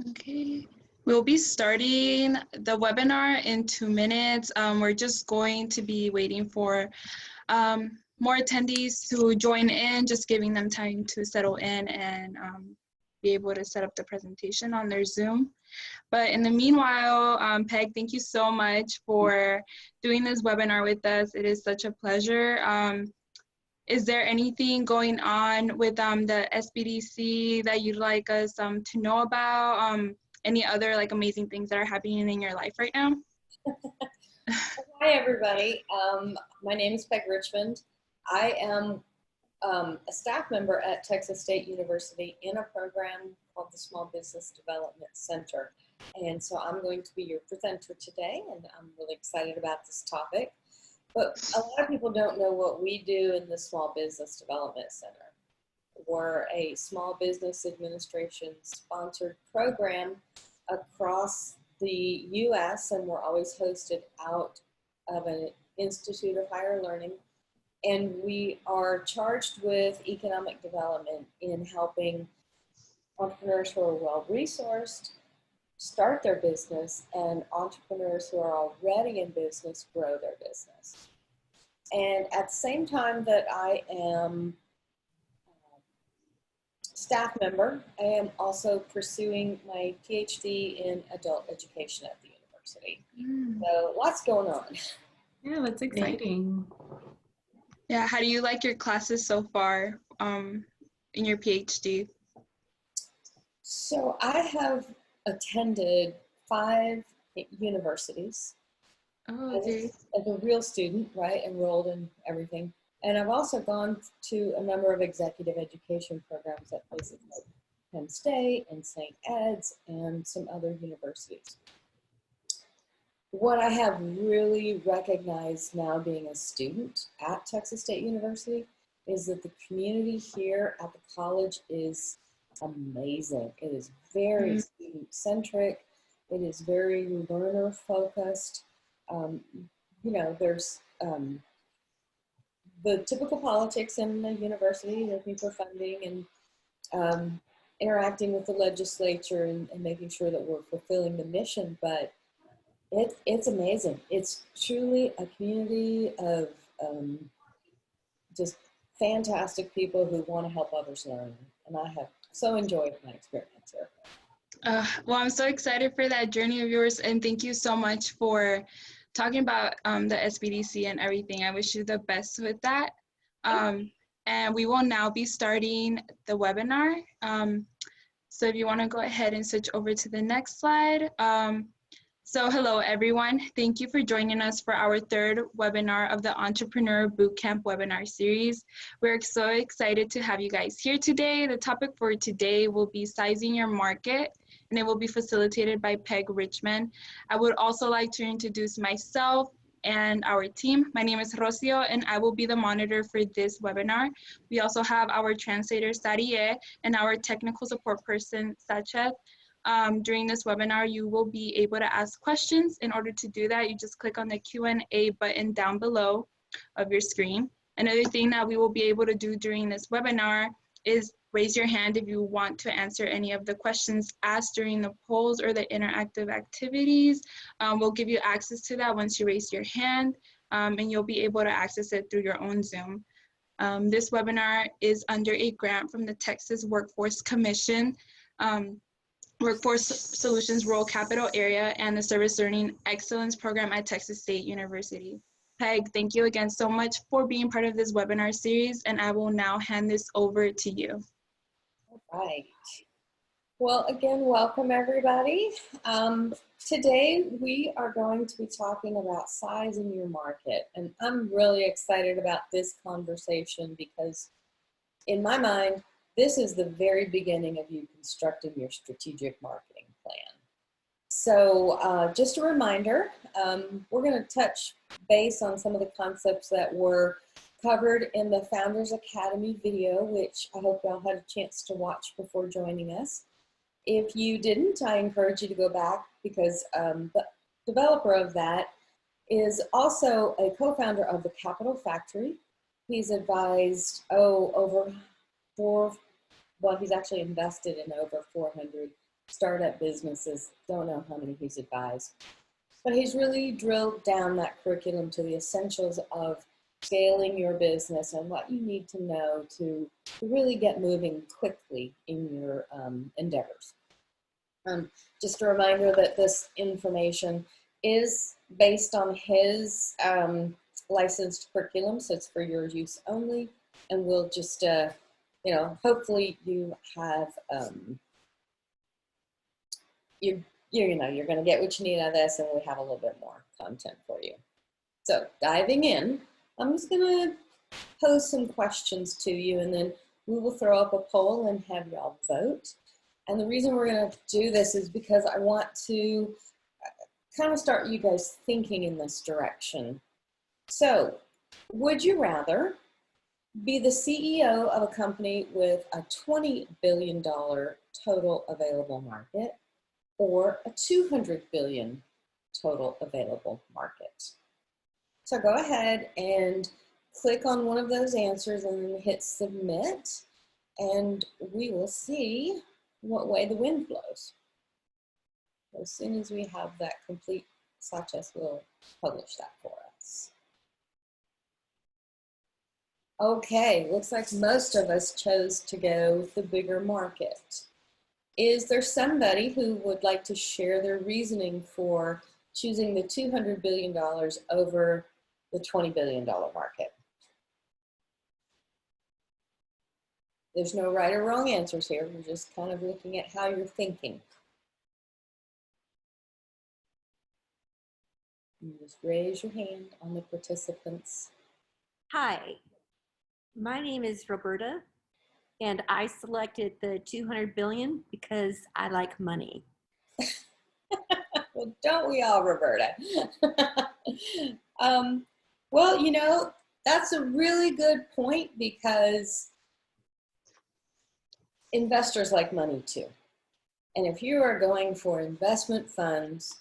Okay. We'll be starting the webinar in 2 minutes. We're just going to be waiting for more attendees to join in, just giving them time to settle in and be able to set up the presentation on their Zoom. But in the meanwhile, Peg, thank you so much for doing this webinar with us. It is such a pleasure. Is there anything going on with the SBDC that you'd like us to know about? Any other like amazing things that are happening in your life right now? Hi, everybody. My name is Peg Richmond. I am a staff member at Texas State University in a program called the Small Business Development Center. And so I'm going to be your presenter today, and I'm really excited about this topic. But a lot of people don't know what we do in the Small Business Development Center. We're a small business administration sponsored program across the U.S., and we're always hosted out of an Institute of Higher Learning. And we are charged with economic development in helping entrepreneurs who are well-resourced start their business and entrepreneurs who are already in business grow their business. And at the same time that I am staff member, I am also pursuing my PhD in adult education at the university. So lots going on. Yeah, that's exciting. Yeah, how do you like your classes so far in your PhD? So I have attended 5 universities. Oh, okay. As a real student, right, enrolled in everything. And I've also gone to a number of executive education programs at places like Penn State and St. Ed's and some other universities. What I have really recognized now being a student at Texas State University is that the community here at the college is amazing. It is very student-centric. It is very learner-focused. You know, there's the typical politics in the university, looking for funding and interacting with the legislature and making sure that we're fulfilling the mission, but it's amazing. It's truly a community of just fantastic people who want to help others learn, and I have so enjoyed my experience here. Well, I'm so excited for that journey of yours, and thank you so much for talking about the SBDC and everything. I wish you the best with that. And we will now be starting the webinar. So if you want to go ahead and switch over to the next slide. So hello, everyone. Thank you for joining us for our 3rd webinar of the Entrepreneur Bootcamp webinar series. We're so excited to have you guys here today. The topic for today will be sizing your market, and it will be facilitated by Peg Richmond. I would also like to introduce myself and our team. My name is Rocio, and I will be the monitor for this webinar. We also have our translator, Sarie, and our technical support person, Sachet. During this webinar, you will be able to ask questions. In order to do that, you just click on the Q&A button down below of your screen. Another thing that we will be able to do during this webinar is raise your hand if you want to answer any of the questions asked during the polls or the interactive activities. We'll give you access to that once you raise your hand, and you'll be able to access it through your own Zoom. This webinar is under a grant from the Texas Workforce Commission, Workforce Solutions Rural Capital Area, and the Service Learning Excellence Program at Texas State University. Peg, thank you again so much for being part of this webinar series, and I will now hand this over to you. All right. Well, again, welcome everybody. Today we are going to be talking about sizing your market, and I'm really excited about this conversation because in my mind, this is the very beginning of you constructing your strategic marketing plan. So just a reminder, we're going to touch base on some of the concepts that were covered in the Founders Academy video, which I hope y'all had a chance to watch before joining us. If you didn't, I encourage you to go back because the developer of that is also a co-founder of the Capital Factory. He's advised, he's actually invested in over 400 startup businesses. Don't know how many he's advised. But he's really drilled down that curriculum to the essentials of scaling your business and what you need to know to really get moving quickly in your endeavors. Just a reminder that this information is based on his licensed curriculum, so it's for your use only, and we'll just, you know, hopefully you have, you know, you're going to get what you need out of this, and we have a little bit more content for you. So diving in, I'm just going to pose some questions to you, and then we will throw up a poll and have y'all vote. And the reason we're going to do this is because I want to kind of start you guys thinking in this direction. So, would you rather be the CEO of a company with a $20 billion total available market or a $200 billion total available market? So go ahead and click on one of those answers and then hit submit, and we will see what way the wind blows. As soon as we have that complete, Satchis will publish that for us. Okay, looks like most of us chose to go with the bigger market. Is there somebody who would like to share their reasoning for choosing the $200 billion over the $20 billion market? There's no right or wrong answers here. We're just kind of looking at how you're thinking. You just raise your hand on the participants. Hi, my name is Roberta, and I selected the 200 billion because I like money. Well, don't we all, Roberta? Well, you know, that's a really good point because investors like money too. And if you are going for investment funds,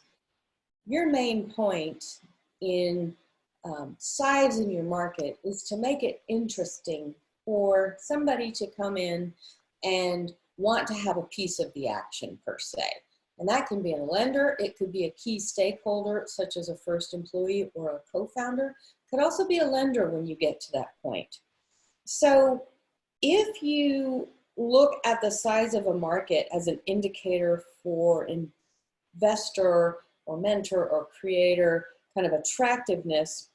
your main point in sizing your market is to make it interesting for somebody to come in and want to have a piece of the action per se. And that can be a lender, it could be a key stakeholder such as a first employee or a co-founder. It could also be a lender when you get to that point. So if you look at the size of a market as an indicator for investor or mentor or creator kind of attractiveness,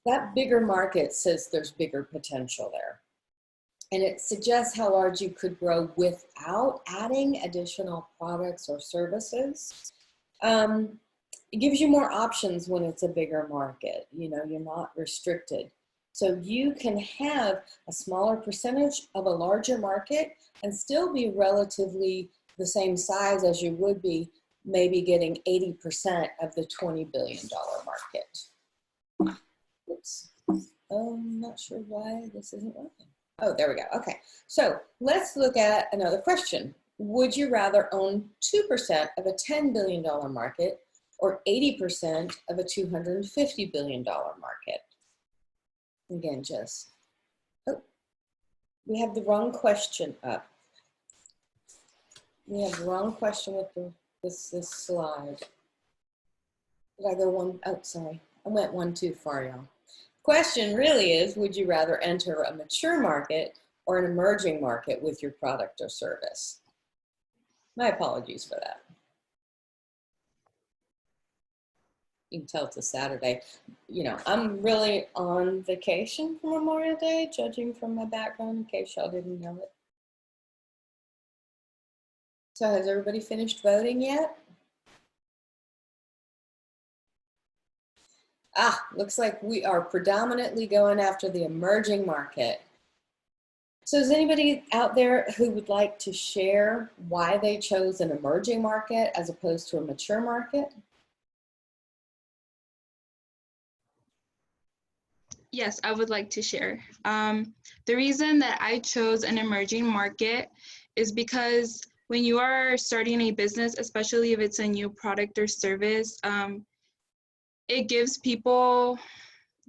that bigger market says there's bigger potential there. And it suggests how large you could grow without adding additional products or services. It gives you more options when it's a bigger market. You know, you're not restricted. So you can have a smaller percentage of a larger market and still be relatively the same size as you would be maybe getting 80% of the $20 billion market. Oops. I'm not sure why this isn't working. Oh, there we go. Okay. So let's look at another question. Would you rather own 2% of a $10 billion market or 80% of a $250 billion market? Again, just, oh, we have the wrong question up. We have the wrong question with this slide. Did I go one? Oh, sorry. I went one too far, y'all. Question really is, would you rather enter a mature market or an emerging market with your product or service? My apologies for that. You can tell it's a Saturday. You know, I'm really on vacation for Memorial Day, judging from my background, in case y'all didn't know it. So has everybody finished voting yet? Looks like we are predominantly going after the emerging market. So is anybody out there who would like to share why they chose an emerging market as opposed to a mature market? Yes, I would like to share. The reason that I chose an emerging market is because when you are starting a business, especially if it's a new product or service, it gives people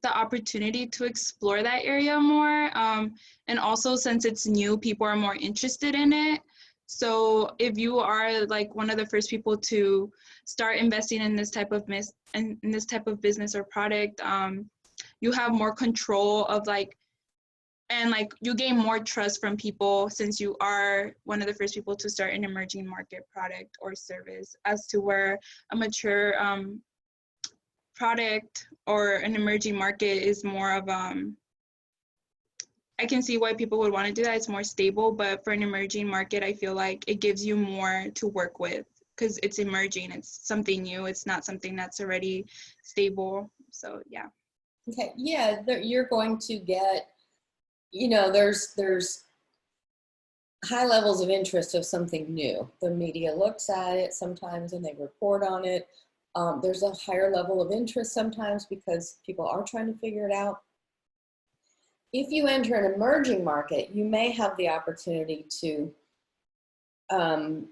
the opportunity to explore that area more. And also, since it's new, people are more interested in it. So if you are like one of the first people to start investing in this type of in this type of business or product, you have more control of like, and like you gain more trust from people since you are one of the first people to start an emerging market product or service, as to where a mature product or an emerging market is more of I can see why people would want to do that. It's more stable, but for an emerging market, I feel like it gives you more to work with because it's emerging. It's something new. It's not something that's already stable. So yeah. Okay, yeah, you're going to get, you know, there's high levels of interest of something new. The media looks at it sometimes and they report on it. There's a higher level of interest sometimes because people are trying to figure it out. If you enter an emerging market, you may have the opportunity to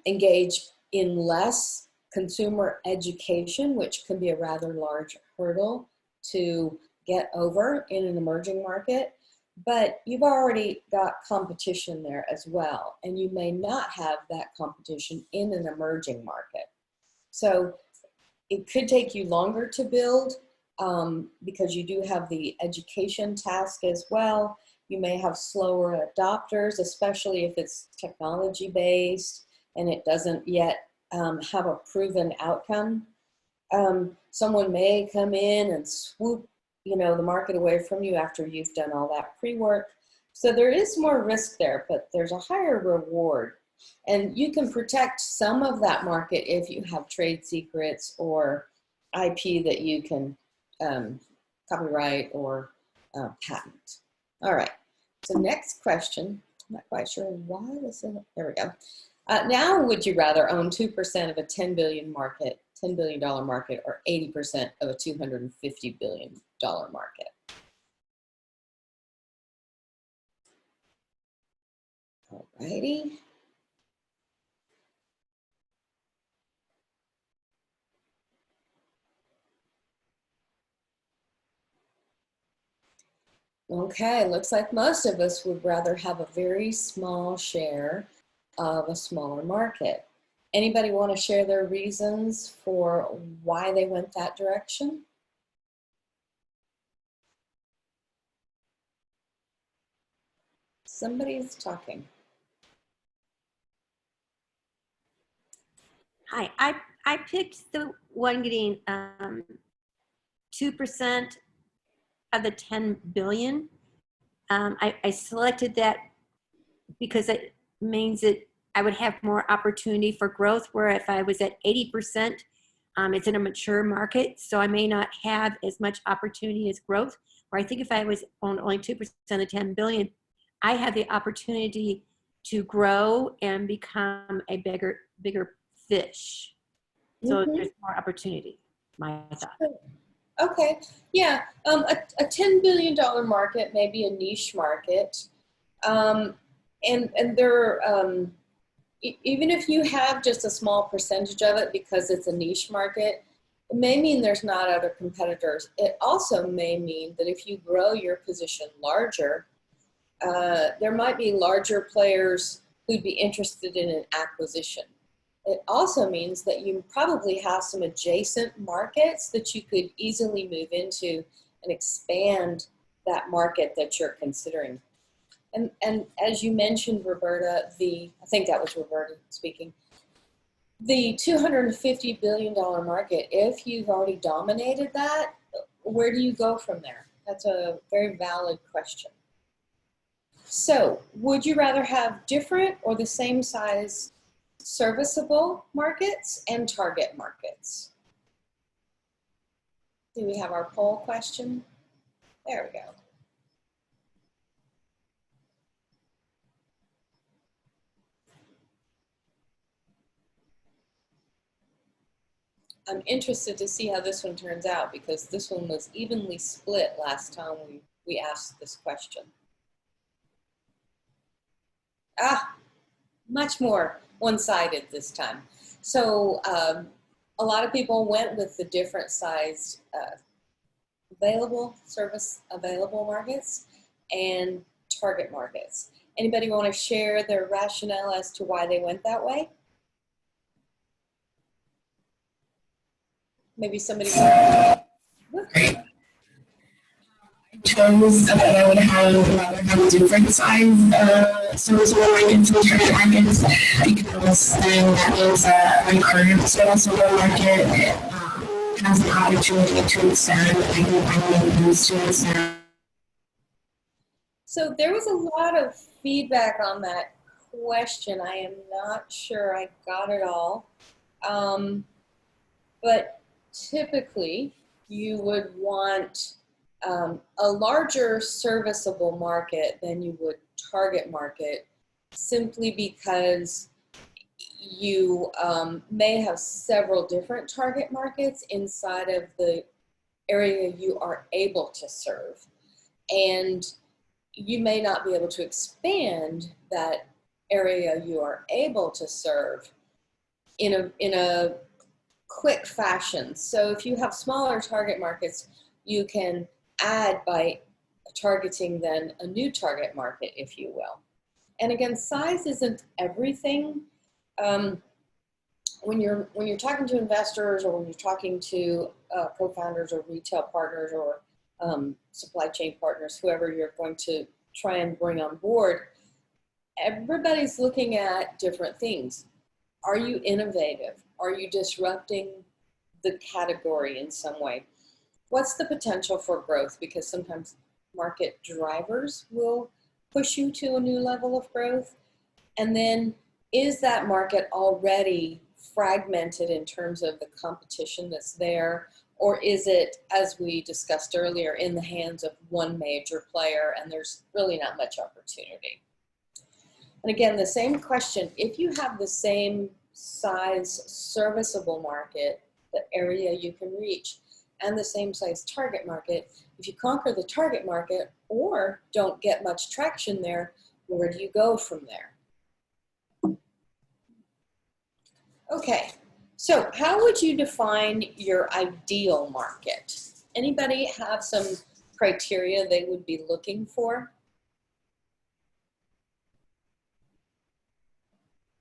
engage in less consumer education, which can be a rather large hurdle to get over in an emerging market. But you've already got competition there as well, and you may not have that competition in an emerging market. So it could take you longer to build because you do have the education task as well. You may have slower adopters, especially if it's technology based and it doesn't yet have a proven outcome. Someone may come in and swoop, you know, the market away from you after you've done all that pre-work. So there is more risk there, but there's a higher reward. And you can protect some of that market if you have trade secrets or IP that you can copyright or patent. All right, so next question. I'm not quite sure why this is, there we go. Now, would you rather own 2% of a $10 billion market or 80% of a $250 billion market? All righty. Okay, looks like most of us would rather have a very small share of a smaller market. Anybody want to share their reasons for why they went that direction? Somebody's talking. Hi, I picked the one getting 2% of the 10 billion. I selected that because it means that I would have more opportunity for growth, where if I was at 80%, it's in a mature market, so I may not have as much opportunity as growth. Or I think if I was on only 2% of 10 billion, I have the opportunity to grow and become a bigger fish. So there's more opportunity, my thought. Okay, yeah, a $10 billion market may be a niche market. And there, even if you have just a small percentage of it because it's a niche market, it may mean there's not other competitors. It also may mean that if you grow your position larger, there might be larger players who'd be interested in an acquisition. It also means that you probably have some adjacent markets that you could easily move into and expand that market that you're considering. And as you mentioned, Roberta, I think that was Roberta speaking, the $250 billion market, if you've already dominated that, where do you go from there? That's a very valid question. So, would you rather have different or the same size serviceable markets and target markets? Do we have our poll question? There we go. I'm interested to see how this one turns out because this one was evenly split last time we asked this question. Much more one-sided this time. So a lot of people went with the different sized available markets and target markets. Anybody want to share their rationale as to why they went that way? Maybe somebody. Chose that I would have different size serviceable markets and target markets because then that means my current serviceable market has an opportunity to expand. I can find ways to expand. So there was a lot of feedback on that question. I am not sure I got it all. But typically you would want a larger serviceable market than you would target market, simply because you may have several different target markets inside of the area you are able to serve. And you may not be able to expand that area you are able to serve in a quick fashion. So if you have smaller target markets, you can add by targeting then a new target market, if you will. And again, size isn't everything. When you're talking to investors, or when you're talking to co-founders or retail partners or supply chain partners, whoever you're going to try and bring on board, everybody's looking at different things. Are you innovative? Are you disrupting the category in some way? What's the potential for growth? Because sometimes market drivers will push you to a new level of growth. And then, is that market already fragmented in terms of the competition that's there? Or is it, as we discussed earlier, in the hands of one major player and there's really not much opportunity? And again, the same question, if you have the same size serviceable market, the area you can reach, and the same size target market, if you conquer the target market or don't get much traction there, where do you go from there? Okay, so how would you define your ideal market? Anybody have some criteria they would be looking for?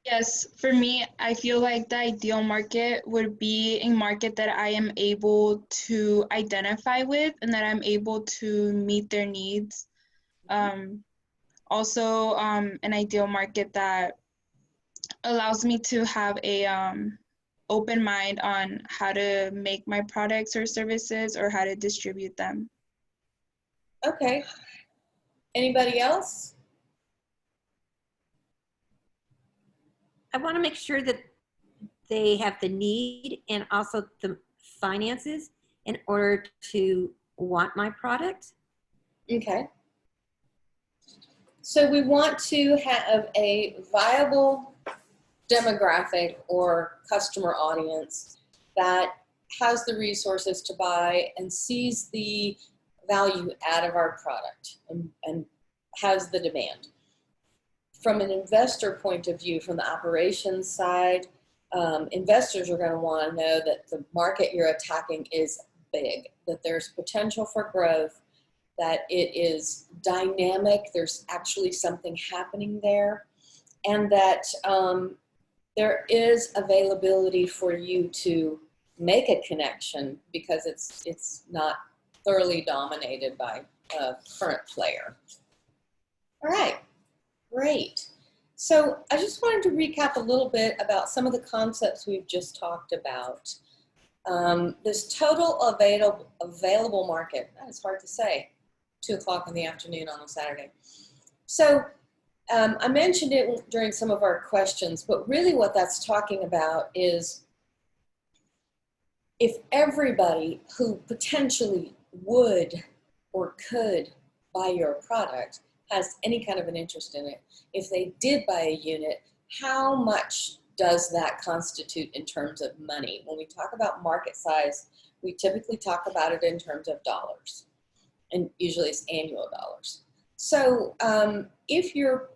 Yes, for me, I feel like the ideal market would be a market that I am able to identify with and that I'm able to meet their needs. Also, an ideal market that allows me to have a open mind on how to make my products or services or how to distribute them. Okay. Anybody else? I want to make sure that they have the need and also the finances in order to want my product. Okay. So we want to have a viable demographic or customer audience that has the resources to buy and sees the value out of our product and has the demand. From an investor point of view, from the operations side, investors are going to want to know that the market you're attacking is big, that there's potential for growth, that it is dynamic, there's actually something happening there, and that there is availability for you to make a connection because it's not thoroughly dominated by a current player. All right. Great. So I just wanted to recap a little bit about some of the concepts we've just talked about. This total available market, that is hard to say, 2 o'clock in the afternoon on a Saturday. So I mentioned it during some of our questions, but really what that's talking about is if everybody who potentially would or could buy your product has any kind of an interest in it, if they did buy a unit, how much does that constitute in terms of money? When we talk about market size, we typically talk about it in terms of dollars, and usually it's annual dollars. So if you're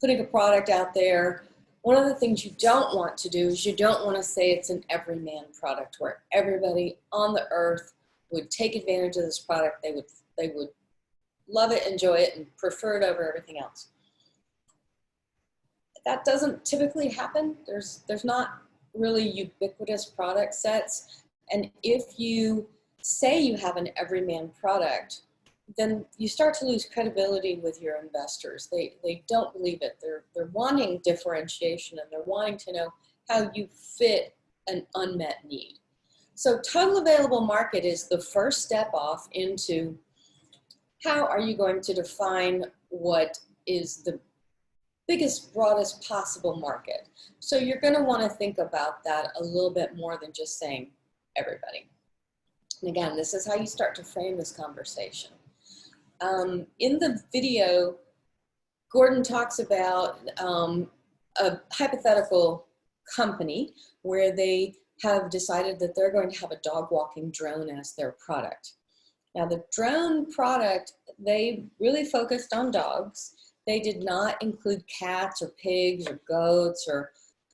putting a product out there, one of the things you don't want to do is you don't want to say it's an everyman product where everybody on the earth would take advantage of this product. They would love it, enjoy it, and prefer it over everything else. That doesn't typically happen. There's not really ubiquitous product sets. And if you say you have an everyman product, then you start to lose credibility with your investors. They don't believe it. They're wanting differentiation, and they're wanting to know how you fit an unmet need. So total available market is the first step off into how are you going to define what is the biggest, broadest possible market. So you're going to want to think about that a little bit more than just saying everybody. And again, this is how you start to frame this conversation. In the video, Gordon talks about a hypothetical company where they have decided that they're going to have a dog walking drone as their product. Now the drone product, they really focused on dogs. They did not include cats or pigs or goats or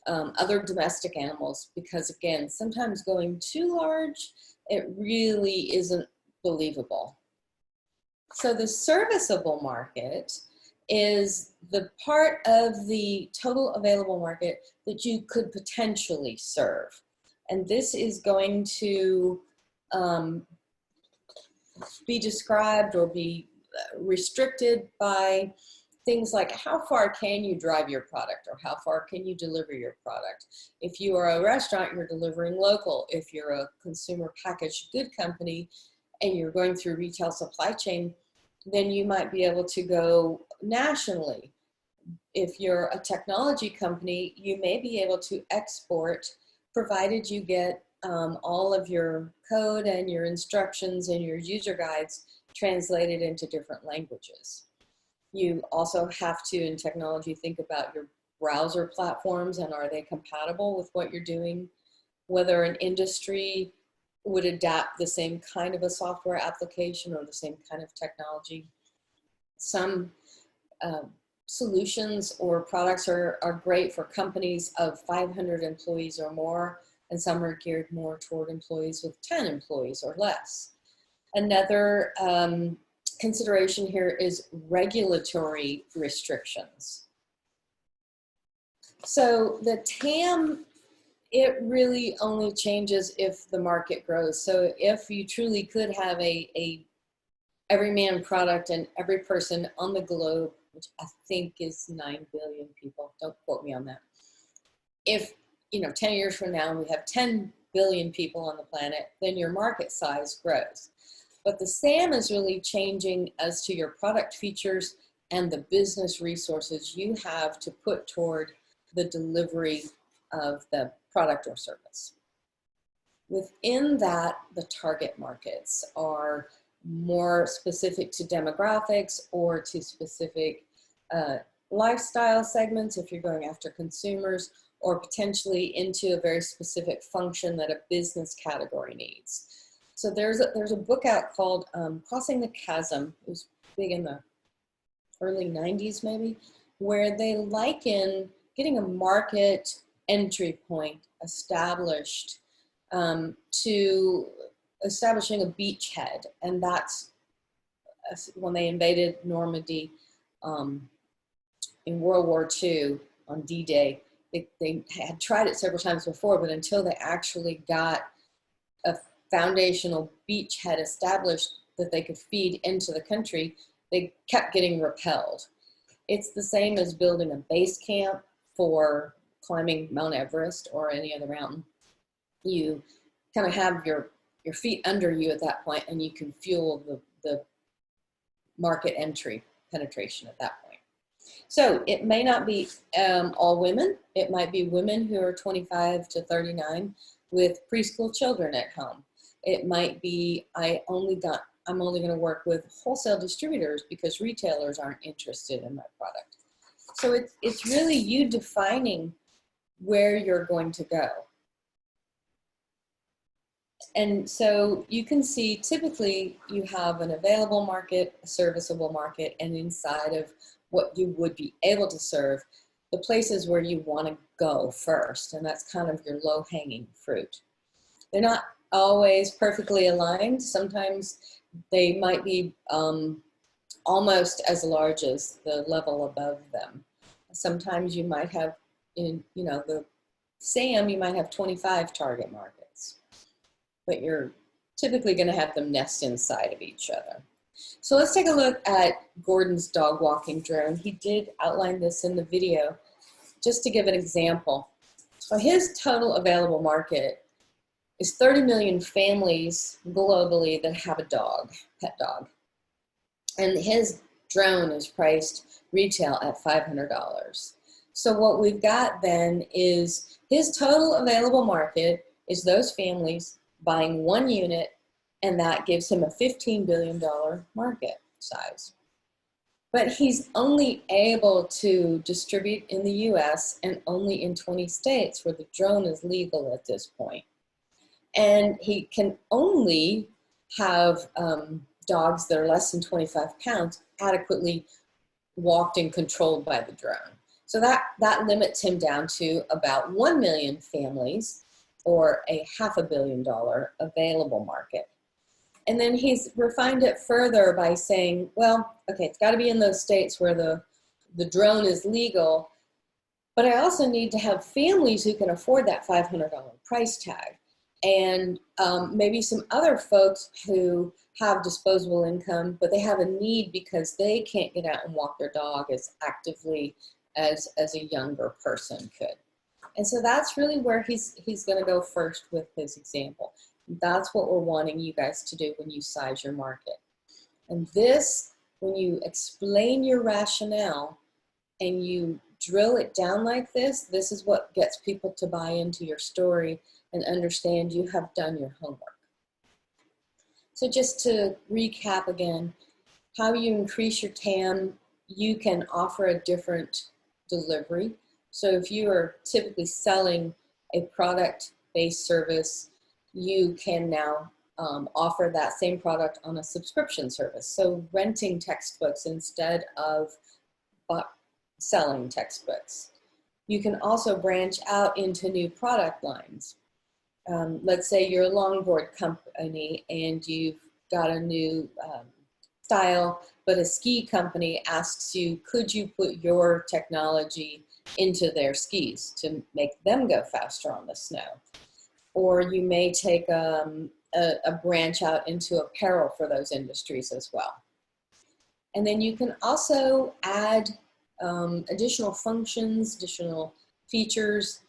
other domestic animals, because again, sometimes going too large, it really isn't believable. So the serviceable market is the part of the total available market that you could potentially serve. And this is going to be described or be restricted by things like how far can you drive your product, or how far can you deliver your product. If you are a restaurant, you're delivering local. If you're a consumer packaged good company and you're going through retail supply chain, then you might be able to go nationally. If you're a technology company, you may be able to export, provided you get all of your code and your instructions and your user guides translated into different languages. You also have to, in technology, think about your browser platforms and are they compatible with what you're doing, whether an industry would adapt the same kind of a software application or the same kind of technology. Some solutions or products are great for companies of 500 employees or more, and some are geared more toward employees with 10 employees or less. Another consideration here is regulatory restrictions. So the TAM, it really only changes if the market grows. So if you truly could have a everyman product and every person on the globe, which I think is 9 billion people, don't quote me on that. If, 10 years from now we have 10 billion people on the planet, then your market size grows. But the SAM is really changing as to your product features and the business resources you have to put toward the delivery of the product or service. Within that, the target markets are more specific to demographics or to specific lifestyle segments if you're going after consumers, or potentially into a very specific function that a business category needs. So there's a book out called Crossing the Chasm. It was big in the early 90s maybe, where they liken getting a market entry point established to establishing a beachhead. And that's when they invaded Normandy in World War II on D-Day. They had tried it several times before, but until they actually got a foundational beachhead established that they could feed into the country, they kept getting repelled. It's the same as building a base camp for climbing Mount Everest or any other mountain. You kind of have your feet under you at that point, and you can fuel the market entry penetration at that point. So it may not be all women. It might be women who are 25 to 39 with preschool children at home. It might be, I'm only going to work with wholesale distributors because retailers aren't interested in my product. So it's really you defining where you're going to go. And so you can see typically you have an available market, a serviceable market, and inside of what you would be able to serve, the places where you want to go first. And that's kind of your low-hanging fruit. They're not always perfectly aligned. Sometimes they might be almost as large as the level above them. Sometimes you might have, in the SAM, you might have 25 target markets, but you're typically going to have them nest inside of each other. So let's take a look at Gordon's dog walking drone. He did outline this in the video just to give an example. So his total available market is 30 million families globally that have a dog, pet dog. And his drone is priced retail at $500. So what we've got then is his total available market is those families buying one unit, and that gives him a $15 billion market size. But he's only able to distribute in the US and only in 20 states where the drone is legal at this point. And he can only have dogs that are less than 25 pounds adequately walked and controlled by the drone. So that limits him down to about 1 million families, or a $500 million available market. And then he's refined it further by saying, well, okay, it's got to be in those states where the drone is legal, but I also need to have families who can afford that $500 price tag. And maybe some other folks who have disposable income, but they have a need because they can't get out and walk their dog as actively as a younger person could. And so that's really where he's going to go first with his example. That's what we're wanting you guys to do when you size your market. And this, when you explain your rationale and you drill it down like this is what gets people to buy into your story and understand you have done your homework. So just to recap again, how you increase your TAM, you can offer a different delivery. So if you are typically selling a product-based service, you can now offer that same product on a subscription service. So renting textbooks instead of selling textbooks. You can also branch out into new product lines. Let's say you're a longboard company and you've got a new style, but a ski company asks you, could you put your technology into their skis to make them go faster on the snow? Or you may take a branch out into apparel for those industries as well. And then you can also add additional functions, additional features.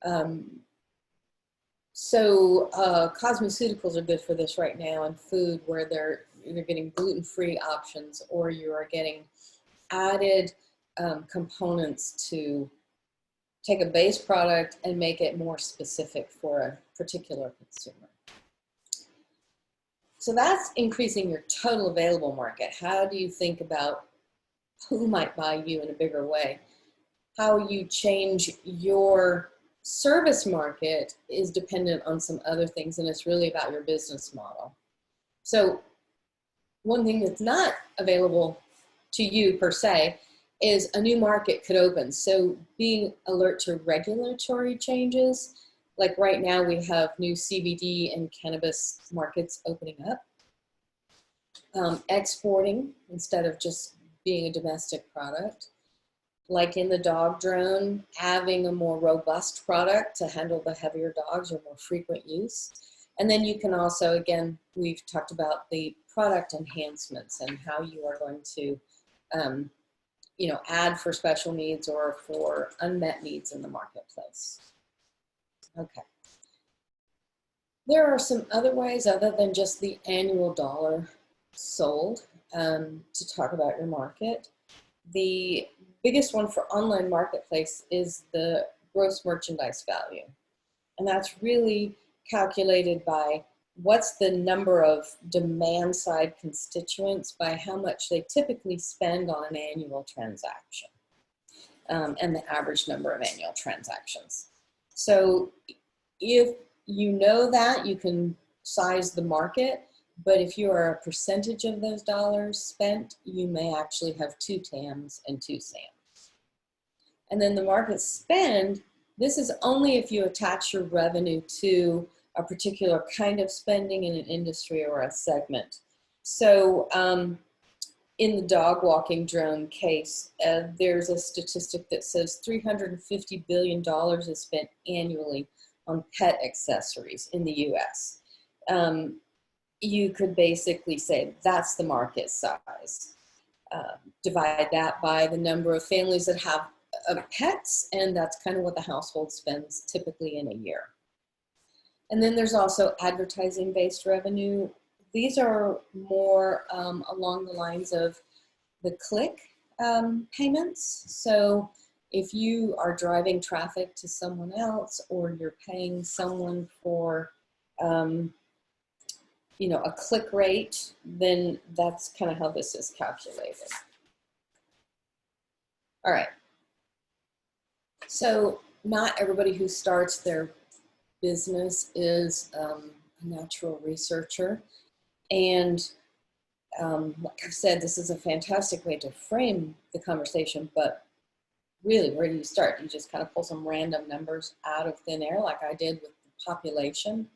Cosmeceuticals are good for this right now, and food, where they're getting gluten-free options, or you are getting added components to take a base product and make it more specific for a particular consumer. So that's increasing your total available market. How do you think about who might buy you in a bigger way? How you change your service market is dependent on some other things, and it's really about your business model. So one thing that's not available to you per se is a new market could open. So being alert to regulatory changes, like right now we have new CBD and cannabis markets opening up. Exporting instead of just being a domestic product. Like in the dog drone, having a more robust product to handle the heavier dogs or more frequent use. And then you can also, again, we've talked about the product enhancements and how you are going to add for special needs or for unmet needs in the marketplace. Okay. There are some other ways other than just the annual dollar sold to talk about your market. The biggest one for online marketplace is the gross merchandise value. And that's really calculated by what's the number of demand side constituents by how much they typically spend on an annual transaction and the average number of annual transactions. So if you know that, you can size the market, but if you are a percentage of those dollars spent, you may actually have 2 TAMs and 2 SAMs. And then the market spend, this is only if you attach your revenue to a particular kind of spending in an industry or a segment. So in the dog walking drone case, there's a statistic that says $350 billion is spent annually on pet accessories in the US. You could basically say that's the market size. Divide that by the number of families that have pets, and that's kind of what the household spends typically in a year. And then there's also advertising-based revenue. These are more along the lines of the click payments. So if you are driving traffic to someone else, or you're paying someone for you know, a click rate, then that's kind of how this is calculated. All right. So not everybody who starts their business is a natural researcher. And like I've said, this is a fantastic way to frame the conversation, but really, where do you start? You just kind of pull some random numbers out of thin air, like I did with the population.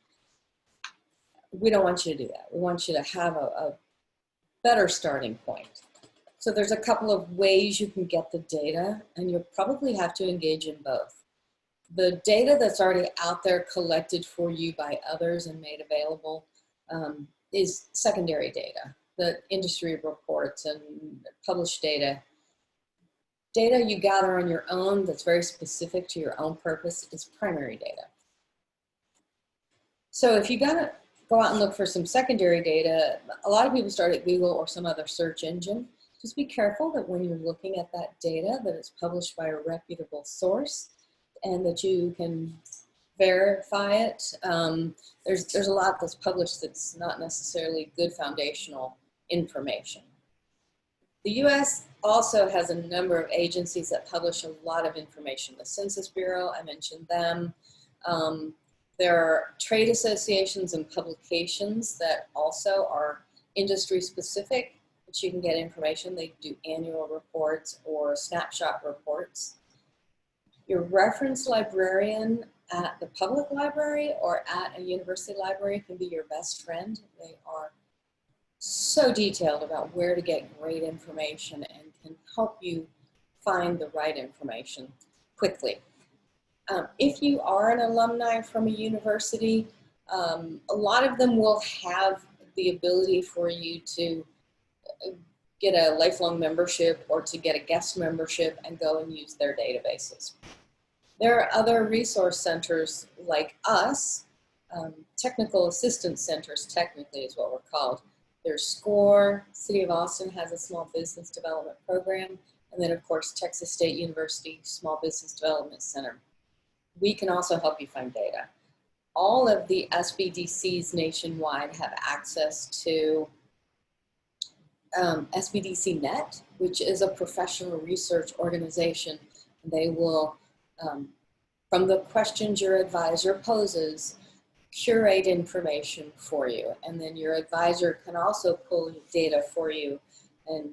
We don't want you to do that. We want you to have a better starting point. So there's a couple of ways you can get the data, and you'll probably have to engage in both. The data that's already out there collected for you by others and made available is secondary data, the industry reports and published data. Data you gather on your own that's very specific to your own purpose is primary data. So if you gotta go out and look for some secondary data, a lot of people start at Google or some other search engine. Just be careful that when you're looking at that data, that it's published by a reputable source and that you can verify it. There's a lot that's published that's not necessarily good foundational information. The US also has a number of agencies that publish a lot of information. The Census Bureau, I mentioned them. There are trade associations and publications that also are industry specific, which you can get information. They do annual reports or snapshot reports. Your reference librarian at the public library or at a university library can be your best friend. They are so detailed about where to get great information and can help you find the right information quickly. If you are an alumni from a university, a lot of them will have the ability for you to get a lifelong membership or to get a guest membership and go and use their databases. There are other resource centers like us, technical assistance centers technically is what we're called. There's SCORE, City of Austin has a small business development program, and then of course Texas State University Small Business Development Center. We can also help you find data. All of the SBDCs nationwide have access to SBDC Net, which is a professional research organization. They will, from the questions your advisor poses, curate information for you. And then your advisor can also pull data for you and,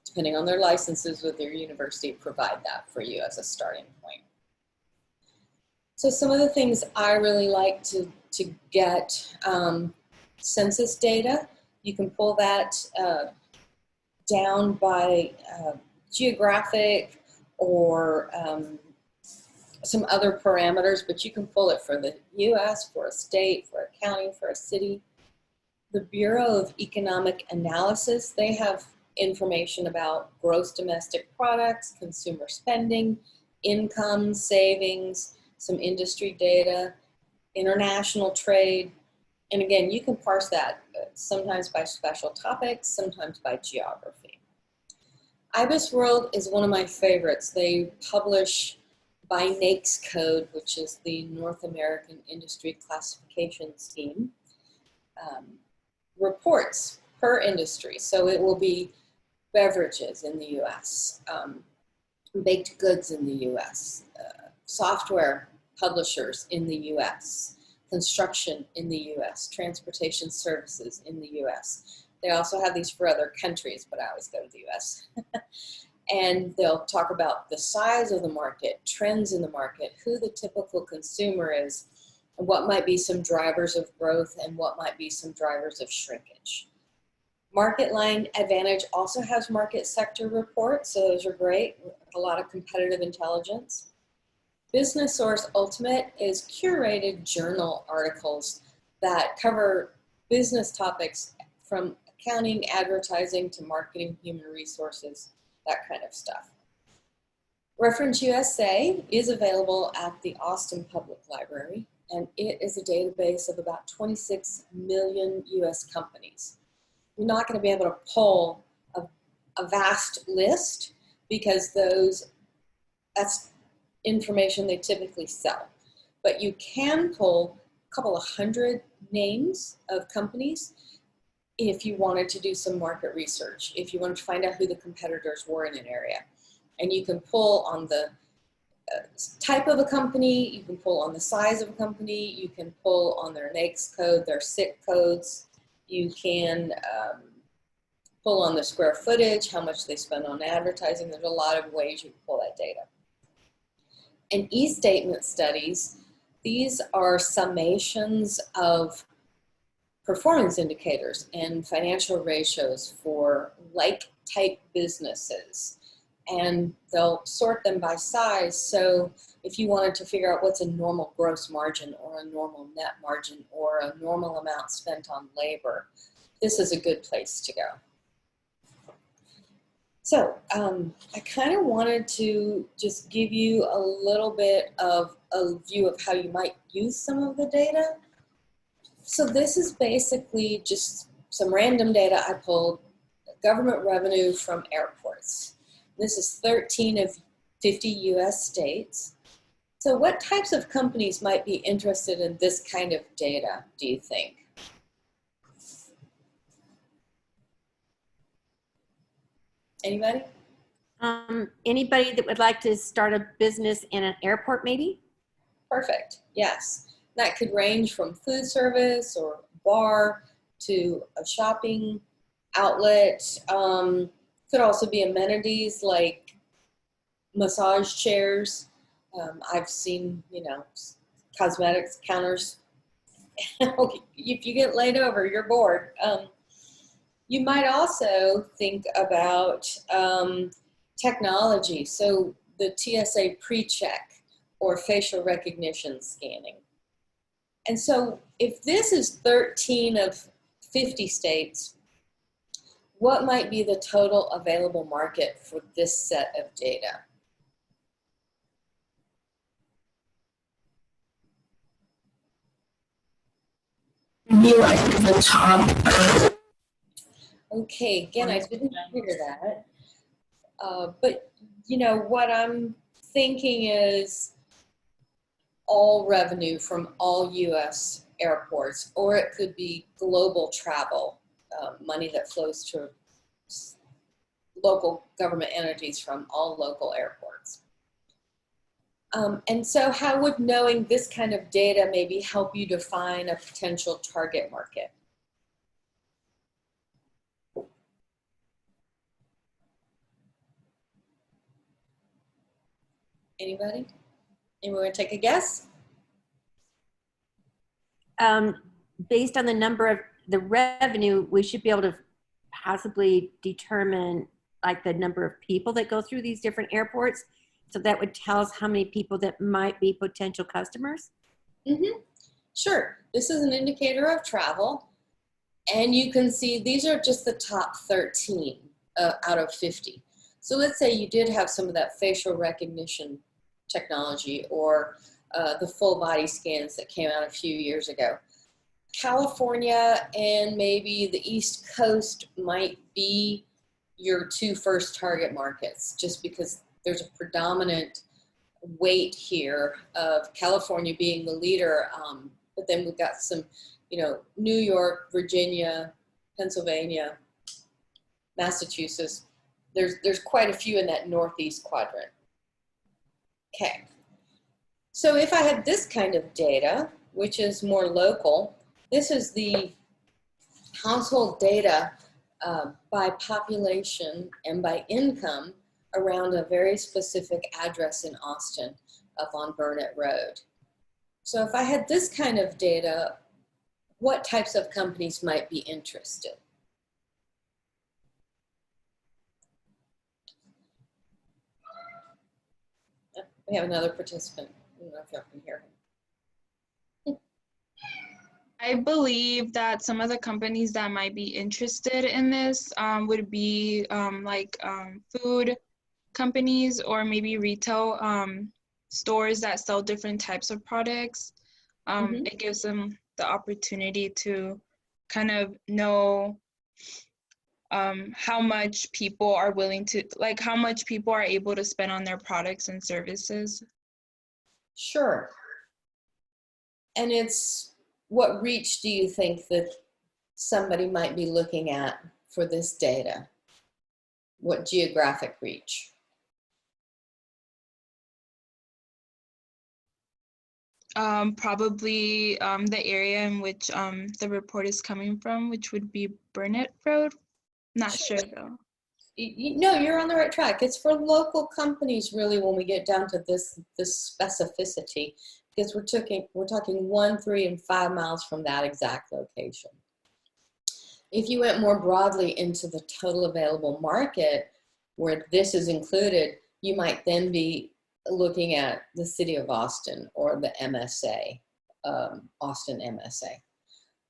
depending on their licenses with their university, provide that for you as a starting point. So some of the things I really like to get, census data. You can pull that down by geographic or some other parameters, but you can pull it for the US, for a state, for a county, for a city. The Bureau of Economic Analysis, they have information about gross domestic products, consumer spending, income, savings, some industry data, international trade. And again, you can parse that sometimes by special topics, sometimes by geography. IBIS World is one of my favorites. They publish by NAICS code, which is the North American Industry Classification Scheme, reports per industry. So it will be beverages in the US, baked goods in the US, software publishers in the US, construction in the US, transportation services in the US. They also have these for other countries, but I always go to the US. And they'll talk about the size of the market, trends in the market, who the typical consumer is, and what might be some drivers of growth and what might be some drivers of shrinkage. MarketLine Advantage also has market sector reports, so those are great, a lot of competitive intelligence. Business Source Ultimate is curated journal articles that cover business topics from accounting, advertising, to marketing, human resources, that kind of stuff. Reference USA is available at the Austin Public Library, and it is a database of about 26 million US companies. You're not going to be able to pull a vast list because that's information they typically sell. But you can pull a couple of hundred names of companies if you wanted to do some market research, if you wanted to find out who the competitors were in an area. And you can pull on the type of a company, you can pull on the size of a company, you can pull on their NAICS code, their SIC codes, you can pull on the square footage, how much they spend on advertising. There's a lot of ways you can pull that data. And e-statement studies, these are summations of performance indicators and financial ratios for like-type businesses. And they'll sort them by size. So if you wanted to figure out what's a normal gross margin or a normal net margin or a normal amount spent on labor, this is a good place to go. So I kind of wanted to just give you a little bit of a view of how you might use some of the data. So this is basically just some random data I pulled, government revenue from airports. This is 13 of 50 US states. So what types of companies might be interested in this kind of data, do you think? Anybody? Anybody that would like to start a business in an airport, maybe? Perfect, yes. That could range from food service or bar to a shopping outlet. Could also be amenities like massage chairs. I've seen, cosmetics counters. If you get laid over, you're bored. You might also think about technology. So the TSA pre-check or facial recognition scanning. And so if this is 13 of 50 states, what might be the total available market for this set of data? Maybe like the top. Okay, again, I didn't hear that. But, what I'm thinking is all revenue from all US airports, or it could be global travel, money that flows to local government entities from all local airports. And so how would knowing this kind of data maybe help you define a potential target market? Anybody? Anyone want to take a guess? Based on the number of the revenue, we should be able to possibly determine like the number of people that go through these different airports. So that would tell us how many people that might be potential customers. Mm-hmm. Sure. This is an indicator of travel. And you can see these are just the top 13 out of 50. So let's say you did have some of that facial recognition technology or the full body scans that came out a few years ago. California and maybe the East Coast might be your two first target markets, just because there's a predominant weight here of California being the leader, but then we've got some, New York, Virginia, Pennsylvania, Massachusetts. There's quite a few in that Northeast quadrant. Okay, so if I had this kind of data, which is more local, this is the household data by population and by income around a very specific address in Austin up on Burnett Road. So if I had this kind of data, what types of companies might be interested? We have another participant. I don't know if y'all can hear him. I believe that some of the companies that might be interested in this would be food companies or maybe retail stores that sell different types of products. It gives them the opportunity to kind of know how much people are willing to, like how much people are able to spend on their products and services. Sure. And what reach do you think that somebody might be looking at for this data? What geographic reach? Probably the area in which the report is coming from, which would be Burnett Road. Not sure though. No, you're on the right track. It's for local companies really when we get down to this specificity, because we're talking 1, 3, and 5 miles from that exact location. If you went more broadly into the total available market where this is included, you might then be looking at the city of Austin or the MSA, Austin MSA.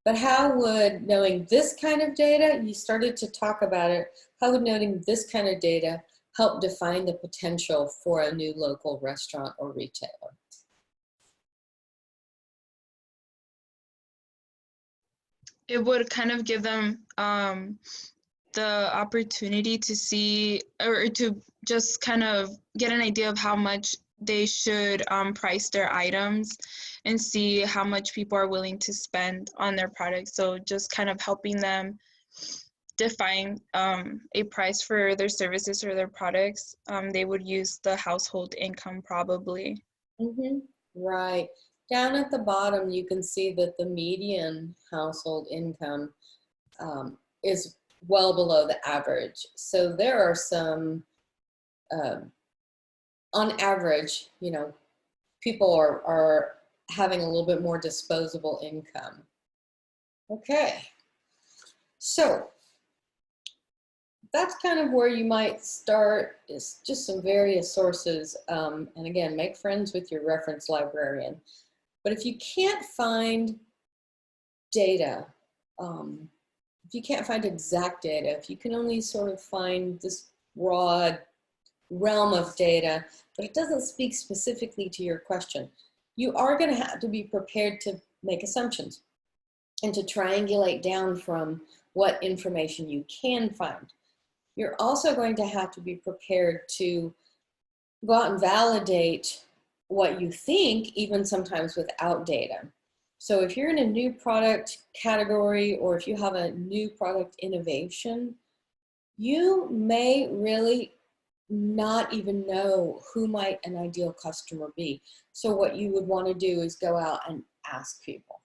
But how would knowing this kind of data, you started to talk about it, how would knowing this kind of data help define the potential for a new local restaurant or retailer? It would kind of give them the opportunity to see or to just kind of get an idea of how much they should price their items and see how much people are willing to spend on their products. So just kind of helping them define a price for their services or their products. They would use the household income probably. Right. Down at the bottom, you can see that the median household income is well below the average. So there are some, on average, you know, people are having a little bit more disposable income. Okay. So that's kind of where you might start, is just some various sources. And again, make friends with your reference librarian. But if you can't find data, if you can't find exact data, if you can only sort of find this broad realm of data, but it doesn't speak specifically to your question, you are going to have to be prepared to make assumptions and to triangulate down from what information you can find. You're also going to have to be prepared to go out and validate what you think, even sometimes without data. So if you're in a new product category, or if you have a new product innovation, you may really not even know who might an ideal customer be. So what you would want to do is go out and ask people.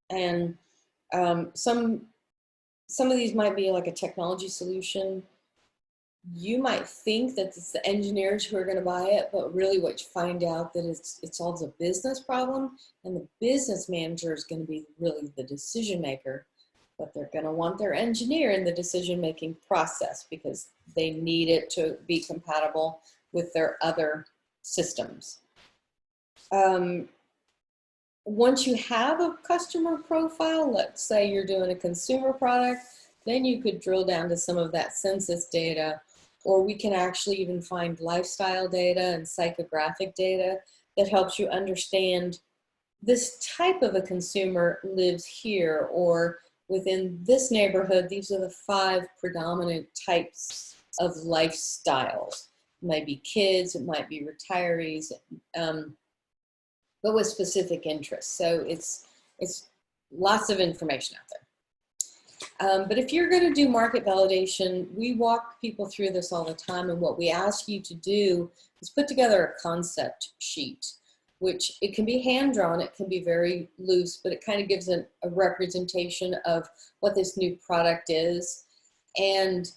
And some of these might be like a technology solution. You might think that it's the engineers who are going to buy it, but really what you find out that it solves a business problem, and the business manager is going to be really the decision maker, but they're going to want their engineer in the decision-making process because they need it to be compatible with their other systems. Once you have a customer profile, let's say you're doing a consumer product, then you could drill down to some of that census data, or we can actually even find lifestyle data and psychographic data that helps you understand this type of a consumer lives here, or within this neighborhood, these are the 5 predominant types of lifestyles. It might be kids, it might be retirees, but with specific interests. So it's lots of information out there. But if you're going to do market validation, we walk people through this all the time, and what we ask you to do is put together a concept sheet, which it can be hand-drawn, it can be very loose, but it kind of gives a representation of what this new product is. And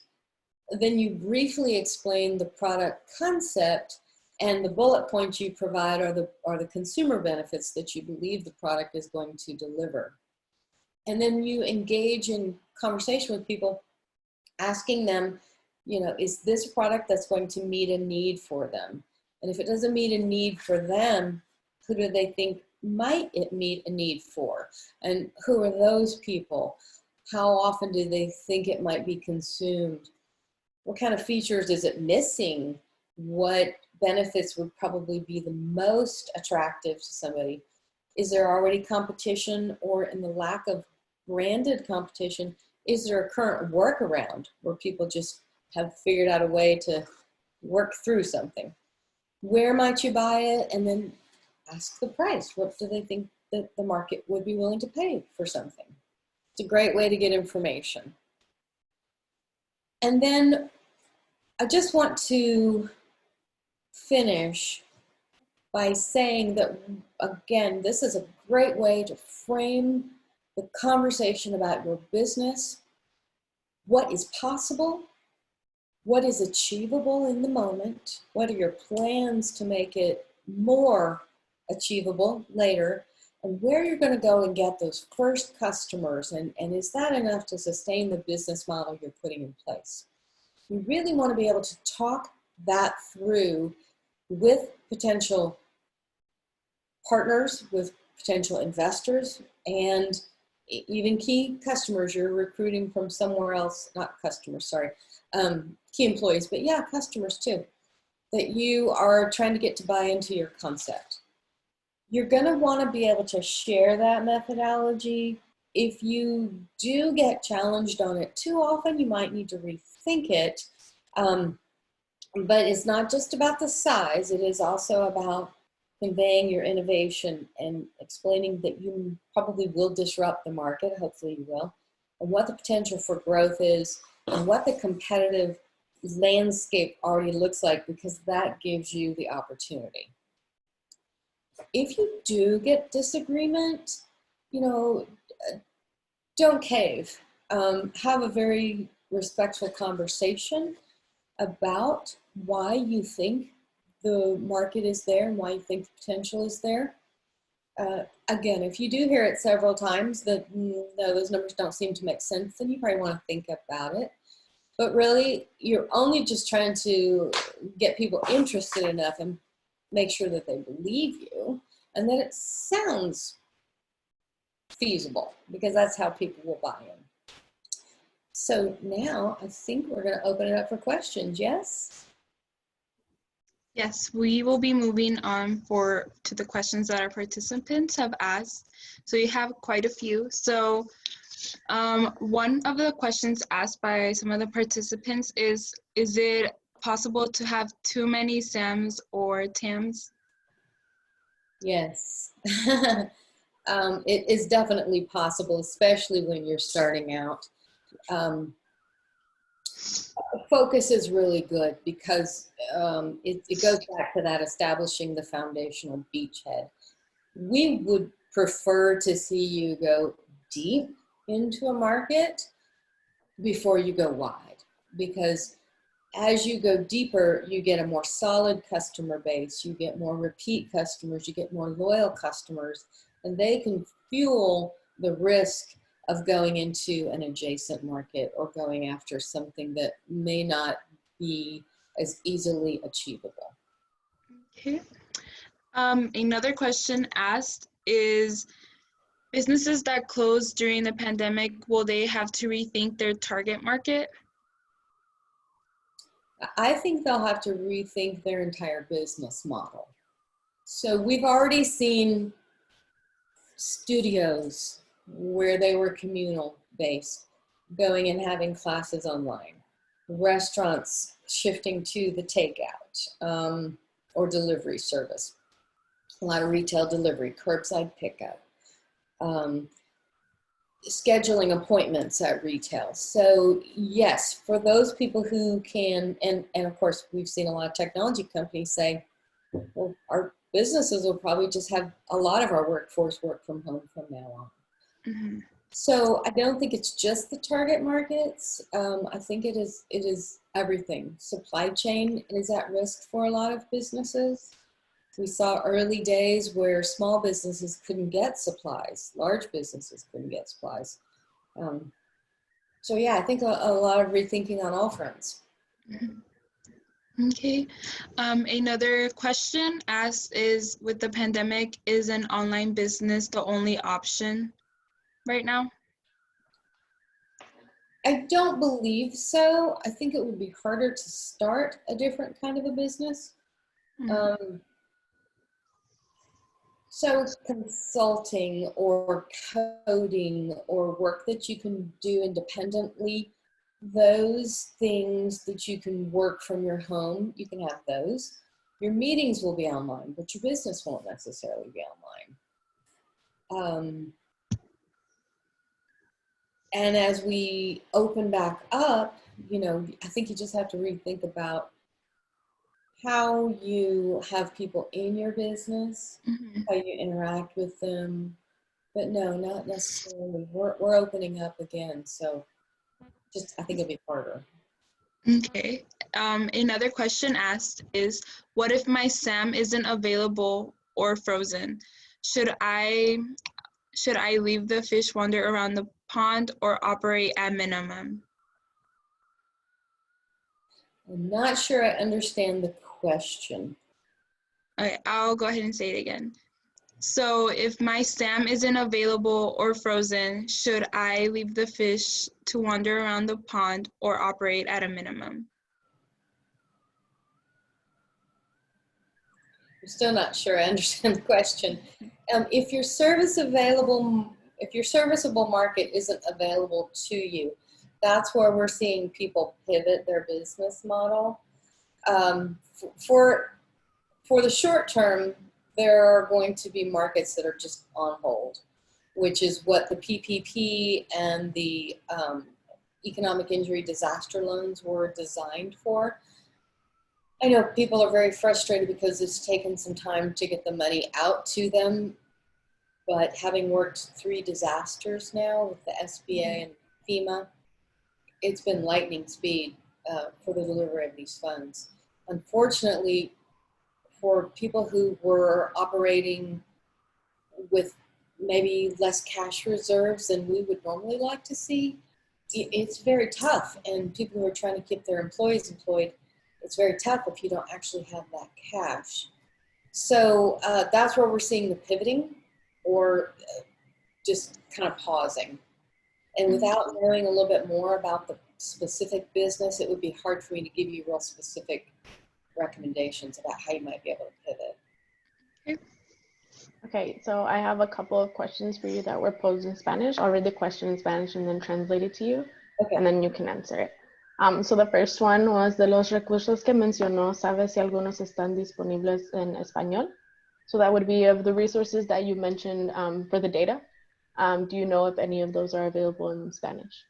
then you briefly explain the product concept, and the bullet points you provide are the consumer benefits that you believe the product is going to deliver. And then you engage in conversation with people, asking them, you know, is this a product that's going to meet a need for them? And if it doesn't meet a need for them, who do they think might it meet a need for? And who are those people? How often do they think it might be consumed? What kind of features is it missing? What benefits would probably be the most attractive to somebody? Is there already competition, or in the lack of branded competition, is there a current workaround where people just have figured out a way to work through something? Where might you buy it? And then ask the price. What do they think that the market would be willing to pay for something? It's a great way to get information. And then I just want to finish by saying that, again, this is a great way to frame the conversation about your business, what is possible, what is achievable in the moment, what are your plans to make it more achievable later, and where you're going to go and get those first customers, and is that enough to sustain the business model you're putting in place. You really want to be able to talk that through with potential partners, with potential investors, and even key customers you're recruiting from somewhere else, not customers, sorry, key employees, but yeah, customers too, that you are trying to get to buy into your concept. You're going to want to be able to share that methodology. If you do get challenged on it too often, you might need to rethink it. But it's not just about the size, it is also about conveying your innovation and explaining that you probably will disrupt the market, hopefully you will, and what the potential for growth is, and what the competitive landscape already looks like, because that gives you the opportunity. If you do get disagreement, you know, don't cave. Have a very respectful conversation about why you think the market is there and why you think the potential is there. Again, if you do hear it several times that no, those numbers don't seem to make sense, then you probably want to think about it. But really, you're only just trying to get people interested enough and make sure that they believe you and that it sounds feasible, because that's how people will buy in. So now I think we're going to open it up for questions. Yes? Yes, we will be moving on to the questions that our participants have asked. So you have quite a few. So one of the questions asked by some of the participants is it possible to have too many SAMs or TAMs? Yes. It is definitely possible, especially when you're starting out. Focus is really good because it goes back to that establishing the foundational beachhead. We would prefer to see you go deep into a market before you go wide, because as you go deeper, you get a more solid customer base, you get more repeat customers, you get more loyal customers, and they can fuel the risk of going into an adjacent market or going after something that may not be as easily achievable. Okay. Another question asked is, businesses that closed during the pandemic, will they have to rethink their target market? I think they'll have to rethink their entire business model. So we've already seen studios where they were communal based going and having classes online, restaurants shifting to the takeout or delivery service, a lot of retail delivery, curbside pickup, scheduling appointments at retail. So yes, for those people who can, and of course we've seen a lot of technology companies say, well, our businesses will probably just have a lot of our workforce work from home from now on. Mm-hmm. So I don't think it's just the target markets. I think it is everything. Supply chain is at risk for a lot of businesses. We saw early days where small businesses couldn't get supplies, large businesses couldn't get supplies. So yeah, I think a lot of rethinking on all fronts. Okay. Another question asked is, with the pandemic, is an online business the only option right now? I don't believe so. I think it would be harder to start a different kind of a business. Mhm. So consulting or coding or work that you can do independently, those things that you can work from your home, you can have those. Your meetings will be online, but your business won't necessarily be online. And as we open back up, you know, I think you just have to rethink about how you have people in your business, Mhm. how you interact with them. But no, not necessarily. We're opening up again, so just I think it'll be harder. Okay. Another question asked is, what if my SAM isn't available or frozen? Should I leave the fish wander around the pond or operate at minimum? I'm not sure I understand the question. Okay, I'll go ahead and say it again. So if my SAM isn't available or frozen, should I leave the fish to wander around the pond or operate at a minimum? I'm still not sure I understand the question. If your serviceable market isn't available to you, that's where we're seeing people pivot their business model. For the short term, there are going to be markets that are just on hold, which is what the PPP and the economic injury disaster loans were designed for. I know people are very frustrated because it's taken some time to get the money out to them, but having worked 3 disasters now with the SBA and FEMA, it's been lightning speed for the delivery of these funds. Unfortunately, for people who were operating with maybe less cash reserves than we would normally like to see, it's very tough. And people who are trying to keep their employees employed, it's very tough if you don't actually have that cash. So that's where we're seeing the pivoting or just kind of pausing. And without knowing a little bit more about the specific business, it would be hard for me to give you real specific recommendations about how you might be able to pivot. Okay, so I have a couple of questions for you that were posed in Spanish. I'll read the question in Spanish and then translate it to you, Okay. and then you can answer it. So the first one was, de los recursos que mencionó, ¿sabes si algunos están disponibles en español? So that would be of the resources that you mentioned for the data. Do you know if any of those are available in Spanish?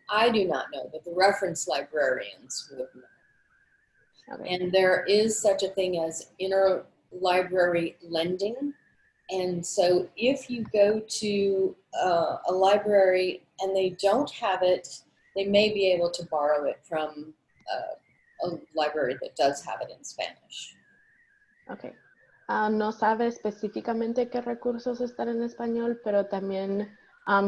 I do not know, but the reference librarians would know. Okay. And there is such a thing as interlibrary lending. And so if you go to a library and they don't have it, they may be able to borrow it from a library that does have it in Spanish. Okay. No sabe específicamente qué recursos están en español, pero también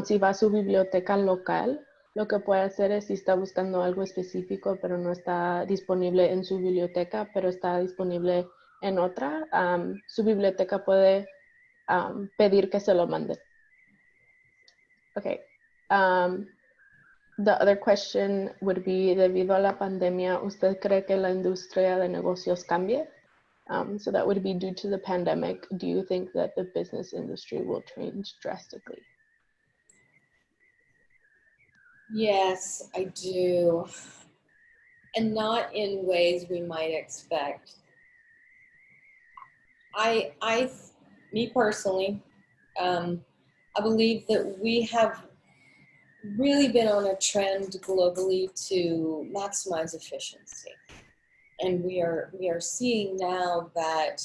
si va a su biblioteca local, lo que puede hacer es, si está buscando algo específico, pero no está disponible en su biblioteca, pero está disponible en otra, su biblioteca puede pedir que se lo mande. Okay. The other question would be, debido a la pandemia, ¿usted cree que la industria de negocios cambie? So that would be due to the pandemic. Do you think that the business industry will change drastically? Yes, I do. And not in ways we might expect. Me personally, I believe that we have really been on a trend globally to maximize efficiency. And we are seeing now that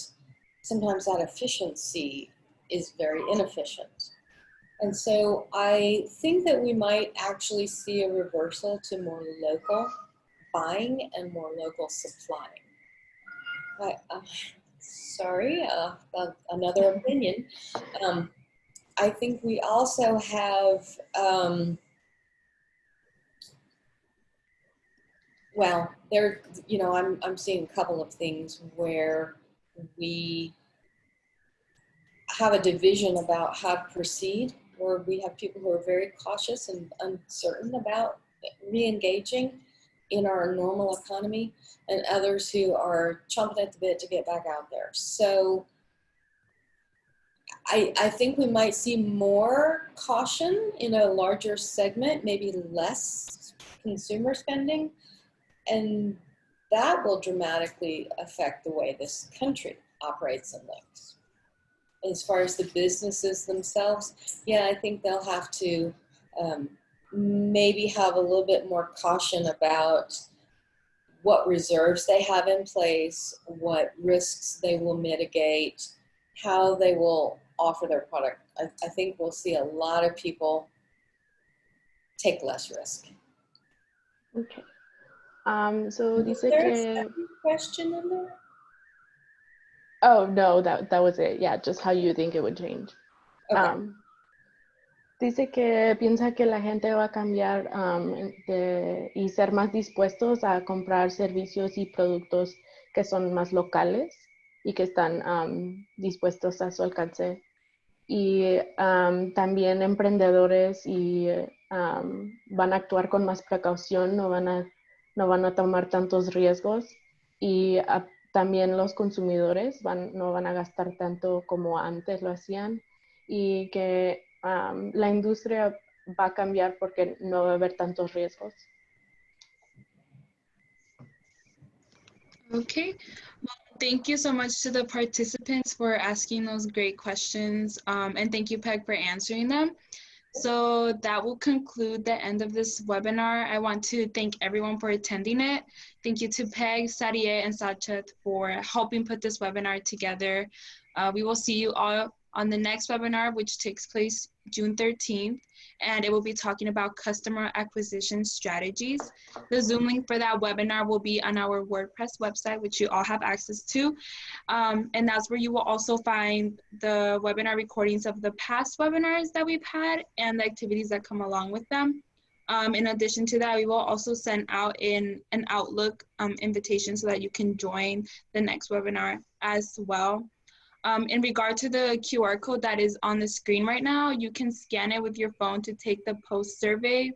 sometimes that efficiency is very inefficient. And so I think that we might actually see a reversal to more local buying and more local supplying. Another opinion. I think we also have Well, there, you know, I'm seeing a couple of things where we have a division about how to proceed, where we have people who are very cautious and uncertain about re-engaging in our normal economy, and others who are chomping at the bit to get back out there. So I think we might see more caution in a larger segment, maybe less consumer spending, and that will dramatically affect the way this country operates and looks. As far as the businesses themselves, yeah, I think they'll have to maybe have a little bit more caution about what reserves they have in place, what risks they will mitigate, how they will offer their product. I think we'll see a lot of people take less risk. Okay. So Was dice there a que, second question in there? oh no, that was it. Yeah, just how you think it would change. Okay. Dice que piensa que la gente va a cambiar y ser más dispuestos a comprar servicios y productos que son más locales y que están dispuestos a su alcance. Y también emprendedores y van a actuar con más precaución, no van a tomar tantos riesgos, y también los consumidores no van a gastar tanto como antes lo hacían, y que la industria va a cambiar porque no va a haber tantos riesgos. Okay. Well, thank you so much to the participants for asking those great questions. And thank you, Peg, for answering them. So that will conclude the end of this webinar. I want to thank everyone for attending it. Thank you to Peg, Sadia, and Sachet for helping put this webinar together. We will see you all on the next webinar, which takes place June 13th, and it will be talking about customer acquisition strategies. The Zoom link for that webinar will be on our WordPress website, which you all have access to. And that's where you will also find the webinar recordings of the past webinars that we've had and the activities that come along with them. In addition to that, we will also send out an Outlook invitation so that you can join the next webinar as well. In regard to the QR code that is on the screen right now, you can scan it with your phone to take the post survey,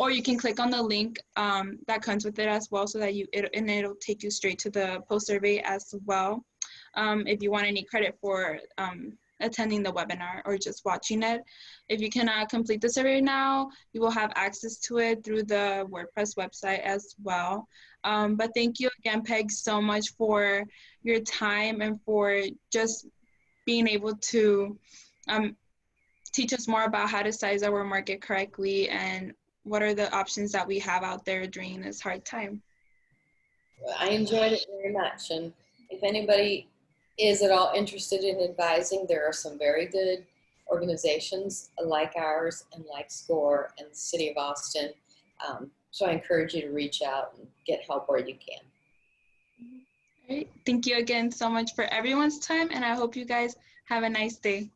or you can click on the link that comes with it as well, so that it'll take you straight to the post survey as well. If you want any credit for attending the webinar or just watching it. If you cannot complete the survey now, you will have access to it through the WordPress website as well. But thank you again, Peg, so much for your time and for just being able to teach us more about how to size our market correctly and what are the options that we have out there during this hard time. I enjoyed it very much, and if anybody is at all interested in advising, there are some very good organizations like ours and like SCORE and the City of Austin. So I encourage you to reach out and get help where you can. All right. Thank you again so much for everyone's time, and I hope you guys have a nice day.